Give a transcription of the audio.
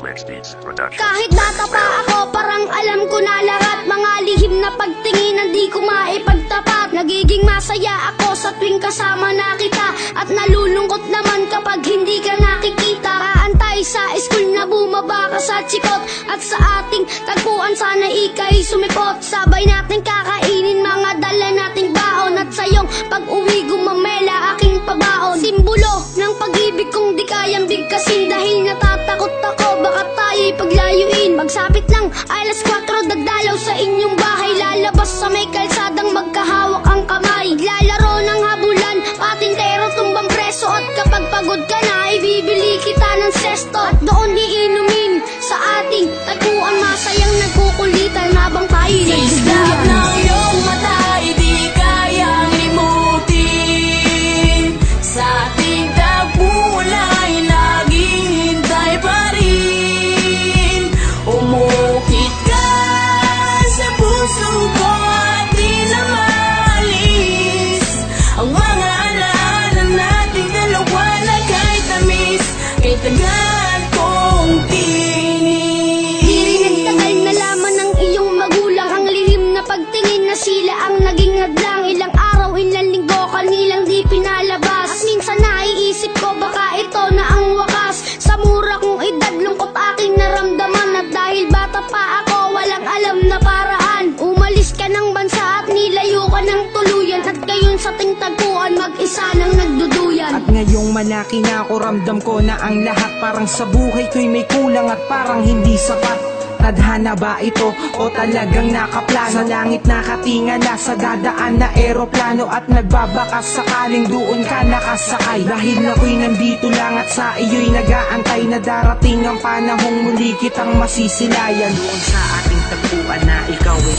Flex Beats Production. Kahit bata pa ako, parang alam ko na lahat. Mga lihim na pagtingin, di ko maipagtapat. Nagiging masaya ako sa tuwing kasama na kita, at nalulungkot naman kapag hindi ka nakikita. Kaantay sa school na bumaba ka sa chikot, at sa ating tagpuan sana ika'y sumipot. Sabay natin kakainin mga dala nating baon, at sa iyong pag-uwi gumamela aking pabaon. Simbolo ng pag-ibig kong di kayang bigkasin, dahil natatakot ako baka tayo'y paglayuin. Magsapit lang alas 4, dagdalaw sa inyong bahay. Lalabas sa may kalsadang magkahawak ang kamay. Lalaro ng habulan, patintero tumbang preso, at kapag pagod ka na ibibili kita ng sesto. At doon iinumin sa ating tagpuan, masayang nagkukulitan habang tayo'y nagduduyan. Ng iyong mata, hindi kayang limutin. Sa ating tagpuan ay laging hintay pa rin. Umukit ka sa puso ko at di na maalis ang mga alaala nating dalawa na kahit tamis, kay tagal kong tinis. Di rin nagtagal na laman ng iyong magulang, ang lihim na pagtingin na sila ang naging hadlang. Ilang araw, ilang linggo, kanilang di pinalabas. At minsan naiisip ko baka ito na ang wakas. Sa mura kong edad, lungkot aking naramdaman. At dahil bata pa ako, walang alam na paraan. Umalis ka ng bansa at nilayo ka ng tuluyan, at gayon sa ting tagpuan mag-isa nang nagduduyan. At ngayong malaki na ako, ramdam ko na ang lahat parang sa buhay ko'y may kulang at parang hindi sapat. Tadhana ba ito o talagang nakaplano? Sa langit nakatingala sa dadaan na eroplano, at nagbabakas sakaling doon ka nakasakay. Dahil ako'y nandito lang at sa iyo'y nag-aantay na darating ang panahong muli kitang masisilayan. Doon sa ating tagpuan na ikaw ay